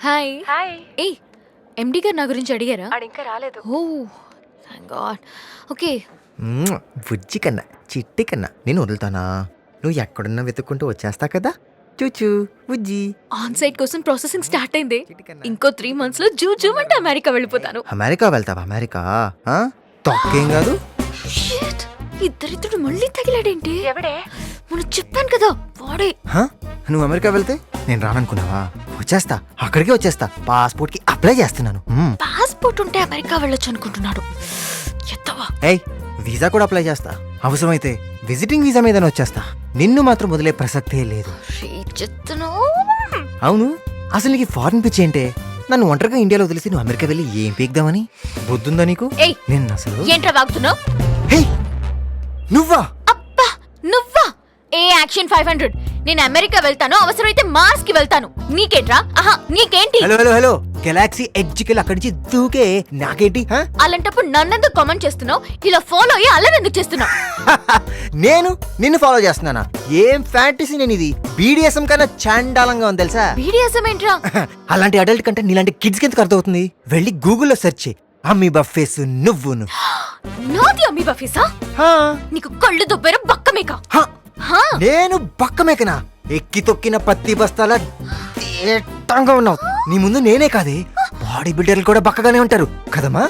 Hi. Hi. ఏ ఎండి గారు నా గురించి అడిగారా? ఇంకా రాలేదు. ఓ థాంక్ గాడ్. ఓకే. బుజ్జి కన్నా చిట్టి కన్నా నేను వదులుతానా? నువ్వు ఎక్కడున్నా వెతుక్కుంటూ వచ్చేస్తా కదా. చూచూ బుజ్జి. ఆన్ సైట్ కోసం ప్రాసెసింగ్ స్టార్ట్ అయింది. ఇంకో 3 months లో జూ అంటే అమెరికా వెళ్ళిపోతాను. అమెరికా వెళ్తావా? అమెరికా తొక్కేం కాదు. షిట్, ఇద్దరిద్దరు మళ్ళీ తగిలాడేంటి? ఎవడే? మనం చెప్పాను కదా వాడే. నువ్వు అమెరికా వెళ్తే నేను రాననుకున్నావా? వచ్చేస్తా, అక్కడికే వచ్చేస్తా. పాస్పోర్ట్ కి అప్లై చేస్తున్నాను. పాస్పోర్ట్ ఉంటే అమెరికా వెళ్ళొచ్చు అనుకుంటున్నాడు. ఎత్తవా? ఏయ్, వీసా కూడా అప్లై చేస్తా. అవసరమైతే విజిటింగ్ వీసా మీద వచ్చేస్తా. నిన్ను మాత్రం వదిలే ప్రసక్తే లేదు. అవును, అసలు నీకు ఫారెన్ పిచ్చి ఏంటే? నన్ను ఒంటరిగా ఇండియాలో వదిలేసి నువ్వు అమెరికా వెళ్ళి ఏం పీక్దామని బుద్ధుందా నీకు? నిన్న అసలు ఏంట్రా వాగుతున్నావు? నువ్వా? అబ్బా నువ్వా? ఏ యాక్షన్ 500. నేను అమెరికా వెళ్తాను, అవసరమైతే మార్స్ కి వెళ్తాను. నీకేంట్రా? ఆహా నీకేంటి? Hello hello hello, Galaxy edge కి అక్కడి నుంచి దూకే నాకేంటి? అలాంటప్పుడు నన్నెందుకు కామెంట్ చేస్తున్నావు? ఇలా ఫాలో అయ్యి అల్లరెందుకు చేస్తున్నావు? నేను నిన్ను ఫాలో చేస్తున్నానా? ఏం ఫ్యాంటసీ నేను ఇది. బీడీఎస్ఎం కన్నా చాండాలంగా ఉంది తెలుసా? బీడీఎస్ఎం ఏంట్రా? అలాంటి అడల్ట్ కంటే నీలాంటి కిడ్స్ కి ఎందుకు అర్థమవుతుంది? వెళ్ళి గూగుల్లో సెర్చ్ చేయి. అమ్మీబా ఫేస్ నువ్వును. నాది అమ్మీబా ఫేసా? నీకు కళ్ళు దొబ్బేరా బక్కమేక? నేను బక్కమేకనా? ఎక్కి తొక్కిన పత్తి బస్తాల తేటంగా ఉన్నావు. నీ ముందు నేనే కాదే, బాడీ బిల్డర్లు కూడా బక్కగానే ఉంటారు కదమ్మా.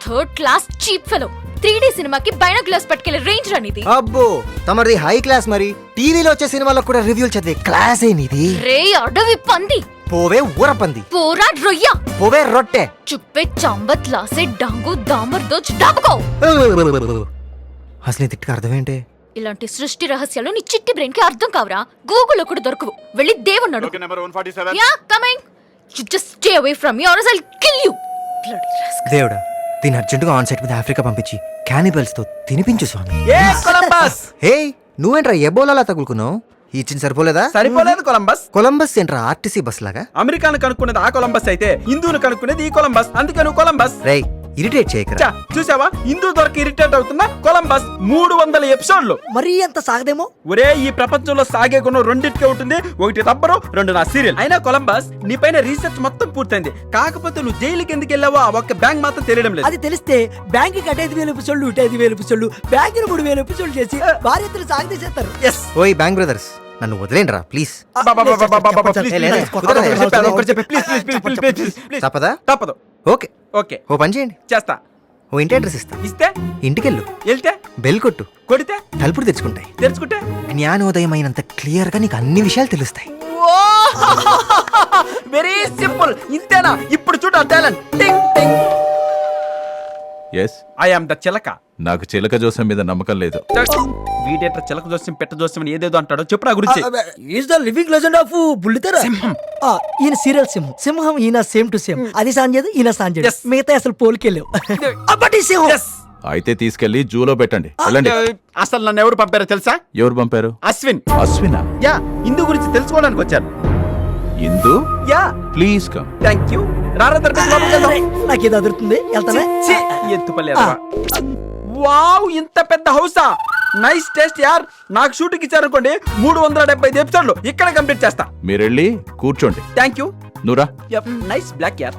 3rd class cheap fellow. 3D సినిమాకి బైనాక్యులర్స్ పట్టుకెళ్ళే రేంజ్ రానిది. అబ్బో, తమరిది హై క్లాస్. మరి టీవీలో వచ్చే సినిమాలకు కూడా రివ్యూలు చదివే క్లాస్ ఏనిది? రే అడవి పంది. పోవే ఊరపంది. పోరా రొయ్య. పోవే రొట్టె. చుప్పే చాంబత్ లాసే డాంగు దామర్ దోచ్ డాబుకో. అసలు తిట్టుకు అర్థం ఏంటే? ఇలాంటి సృష్టి రహస్యాలు నీ చిట్టి బ్రెయిన్ కి అర్థం కావరా? గూగుల్లో కూడా దొరకవు. వెళ్ళి దేవుణ్ణి Okay, number 147. Yeah coming. You just stay away from me or I'll kill you. Bloody rascal. దేవుడా, దీని అర్జెంటుగా ఆన్ సైట్ మీద ఆఫ్రికా పంపించి క్యానిబల్స్ తో తినిపించు స్వామి. హే, నువ్వేంట్రా ఎబోలాలా తగులుకున్నావు? ఇచ్చిన సరిపోలేదా? సరిపోలేదు కొలంబస్. కొలంబస్ ఏంట్రా ఆర్టీసీ బస్ లాగా? అమెరికాను కనుక్కున్నది ఆ కొలంబస్ అయితే హిందూను కనుక్కునేది ఈ కొలంబస్. అందుకే నువ్వు కొలంబస్. రేయ్, ఇరిటేట్ చేయకరా. చూసావా, హిందూ దొరక ఇరిటేట్ అవుతున్నా కొలంబస్. 300 ఎపిసోడ్లు. మరీ అంత సాగదేమో. ఒరే, ఈ ప్రపంచంలో సాగే గుణం రెండింటికే ఉంటుంది. ఒకటి రబ్బరు, 2 నా సీరియల్. అయినా కొలంబస్, నీ పైన రీసెర్చ్ మొత్తం పూర్తయింది. కాకపోతే నువ్వు జైలుకి ఎందుకు వెళ్ళావో ఆ ఒక్క బ్యాంక్ మాత్రం తెలియడం లేదు. అది తెలిస్తే బ్యాంక్ కి 5,000 ఎపిసోడ్లు 5,000 ఎపిసోడ్లు బ్యాంక్ 3,000 ఎపిసోడ్లు చేసి భార్యతలు సాగదీసేస్తారు. ఓయ్ బ్యాంక్ బ్రదర్స్, నన్ను వదిలేండ్రా ప్లీజ్. తప్పదా? తప్పదు. ఓకే ఓకే, ఓ పని చేయండి. చేస్తా. ఓ ఇంటి అడ్రస్ ఇస్తా. ఇస్తే ఇంటికెళ్ళు, వెళ్తే బెల్ కొట్టు, కొడితే తలుపుడు తెచ్చుకుంటాయి. తెరుచుకుంటే జ్ఞానోదయం అయినంత క్లియర్ గా నీకు అన్ని విషయాలు తెలుస్తాయి. Very simple. ఇంతేనా? ఇప్పుడు చూడు టాలెంట్. టింగ్ టింగ్. Yes, ఐ యామ్ ద చిలక. నాకు చిలక జోస్యం మీద నమ్మకం లేదు. వీడేట్రా చిలక జోస్యం పెట్ట జోస్యం అని ఏదేదో అంటాడో చెప్పు నా గురించి. Is the living legend of బుల్లితెర. ఈయన సీరియల్ సింహం. సింహం ఈయన సేమ్ టు సేమ్. అది సాంజేది, ఈయన సాంజేది. Yes. మిగతా అసలు పోలికెళ్ళావు. బట్ ఈ సింహం Yes. అయితే తీసుకెళ్లి జూలో పెట్టండి. వెళ్ళండి. అసలు నన్ను ఎవరు పంపారో తెలుసా? ఎవరు పంపారు? అశ్విన్. అశ్వినా? యా, హిందూ గురించి తెలుసుకోవడానికి వచ్చాను. Indu, yeah, please come. Thank you. నాకు ఇది అదురుతుంది. వెళ్తానే. వావ్, ఇంత పెద్ద హౌసా? నైస్ టేస్ట్ యార్. నాకు షూటింగ్ ఇచ్చారనుకోండి 375 ఎపిసోడ్లు ఇక్కడ కంప్లీట్ చేస్తా. మీరెళ్ళి కూర్చోండి. Thank you. నువ్వురా. నైస్ బ్లాక్ యార్.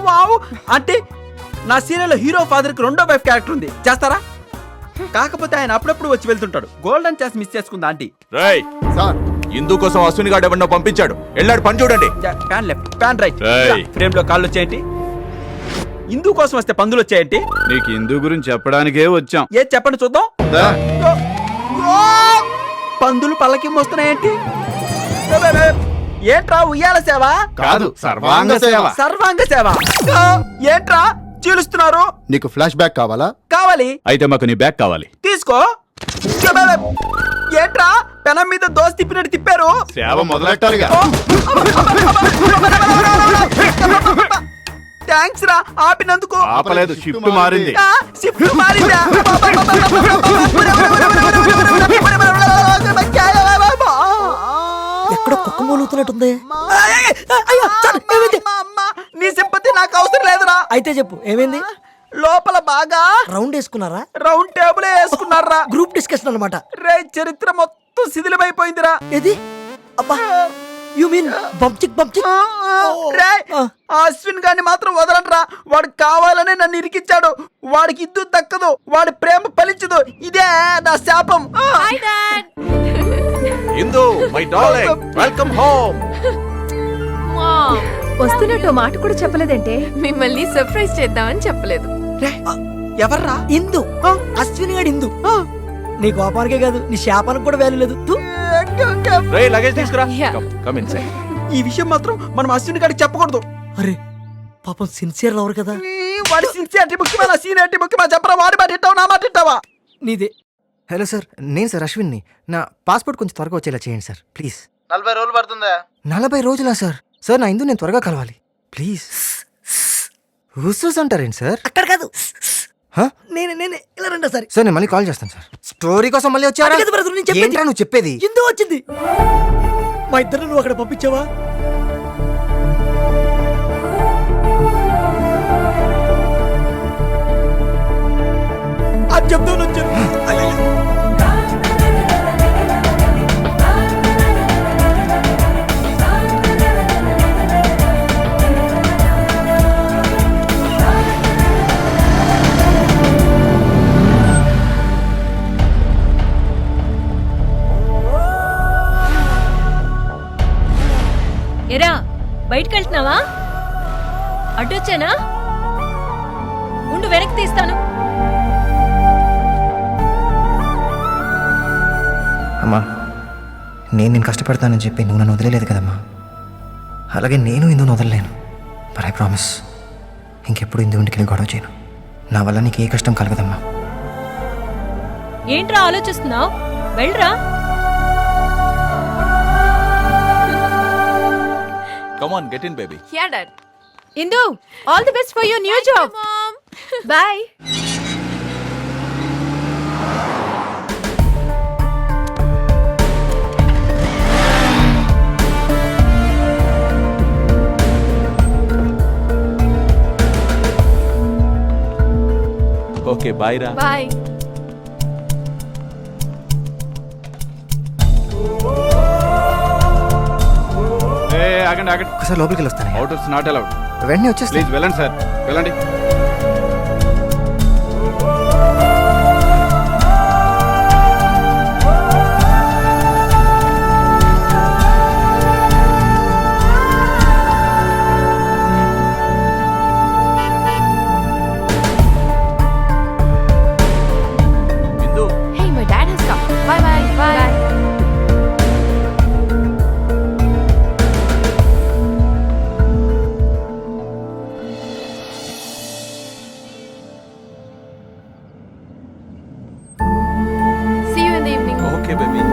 వావ్. అంటే నా సీరియల్ హీరో ఫాదర్ కి 2వ వైఫ్ క్యారెక్టర్ ఉంది. చేస్తారా? కాకపోతే ఆయన అప్పుడప్పుడు వచ్చి వెళ్తుంటాడు. గోల్డెన్ ఛాన్స్ మిస్ చేసుకుందా ఆంటీ. రేయ్ సార్, ఇందు కోసం అశ్విని గాడు ఎవరినో పంపించాడు. వెళ్ళాడు, పని చూడండి. Pan left, pan right. Hey. Frame లో కాళ్ళు వచ్చేయండి. హిందూ కోసం వస్తే పందులు వచ్చేయండి. నీకు హిందూ గురించి చెప్పడానికే వచ్చాం. ఏది చెప్పండి చూద్దాం. పందులు పల్లకి మోస్తున్నాయేంటి? ఏంట్రా ఉయ్యాల సేవ? కాదు, సర్వాంగ సేవ. సర్వాంగ సేవ. ఏంట్రా చీలుస్తున్నారు? నీకు ఫ్లాష్ బ్యాక్ కావాలా? కావాలి. అయితే మాకు నీ బ్యాగ్ కావాలి. తీసుకో. ఏంట్రా పెనం మీద దోశ తిప్పినట్టు తిప్పారు? సేవ మొదలెట్టాలిగా. థ్యాంక్స్ రా ఆపినందుకు. ఆపలేదు, షిఫ్ట్ మారింది. షిఫ్ట్ మారిందా? ఎక్కడో కుక్క మూలుగుతున్నట్టుంది. నీ సింపతి నాకు అవసరం లేదురా. అయితే చెప్పు ఏమైంది? లోపల బాగా రౌండ్ వేసుకున్నారా? రౌండ్ టేబుల్ వేసుకున్నారా? గ్రూప్ డిస్కషన్ అన్నమాట. రే, చరిత్ర మొత్తం శిథిలమైపోయిందిరా. ఏది అబ్బా యు మీన్ బంచిక్ బంచిక్ రేయ్, ఆ అశ్విన్ గారిని మాత్రం వదలంట్రా. వాడు కావాలనే నన్ను ఇరికిచ్చాడు. వాడికి ఇద్దు దక్కదు, వాడి ప్రేమ ఫలించదు. ఇదే నా శాపం. Hi dad. Indu my darling welcome home. వస్తున్నట్టు మాట కూడా చెప్పలేదంటే. మిమ్మల్ని సర్ప్రైజ్ చేద్దామని చెప్పలేదు. ఎవర్రా? ఇందు అశ్విని గాడు ఇందు నీ కోపానికే కాదు నీ శాపానికి కూడా వాల్యూ లేదు తు. రే లగేజ్ తీసుకురా. Yeah. Come inside. ఈ విషయం మాత్రం మనం అశ్విన్ గారికి చెప్పకూడదు. అరే పాపం సిన్సియర్ లవర్ కదా వాడి సిన్సియారిటీ ముఖ్యమా, సీనియారిటీ ముఖ్యమా? చెప్పరా. వాడి మాట ఇట్టావా, నా మాట ఇట్టావా? నీదే. హలో సార్, నేను సార్ అశ్విన్ని. నా పాస్పోర్ట్ కొంచెం త్వరగా వచ్చేలా చేయండి సార్ ప్లీజ్. 40 రోజులు పడుతుందా? 40 రోజులా సార్? సార్ నా ఇందు నేను త్వరగా కలవాలి ప్లీజ్. హుస్సూస్ అంటారేంటి సార్? అక్కడ కాదు హ? నేనే ఇలా రండి సార్. సార్ నేను మళ్ళీ కాల్ చేస్తాను సార్. స్టోరీ కోసం మళ్ళీ వచ్చారా? అది కాదు brother, నేను చెప్పేది. ఏంట్రా నువ్వు చెప్పేది? ఇందు వచ్చింది. మా ఇద్దరు నువ్వు అక్కడ పంపించావా? అది చెప్తాను వచ్చాను. అయ్యయ్యో. ఎరా బయటికి వెళ్తున్నావా? అడ్డొచ్చానా? ఉండు వెనక్కి తీస్తాను. అమ్మా నేను కష్టపడతానని చెప్పి నువ్వు నన్ను వదిలేదు కదమ్మా. అలాగే నేను ఇందును వదలలేను. బట్ ఐ ప్రామిస్ ఇంకెప్పుడు ఇందు ఇంటికి వెళ్ళి గొడవ చేయను. నా వల్ల నీకు ఏ కష్టం కలగదమ్మా. ఏంట్రా ఆలోచిస్తున్నావు? వెళ్ళరా. Come on get in baby. Yeah dad. Indu all the best for your new job. Mom. Bye. Okay bye రా. బాయ్. ఆగండి ఆగండి. ఒకసారి లోపలికి వెళ్ళి వస్తాను. Outers not allowed. వెంటనే వచ్చేస్తా. ప్లీజ్ వెళ్ళండి సార్, వెళ్ళండి. Indu Hey, my dad has come. Bye bye. Bye. See you in the evening. Okay baby.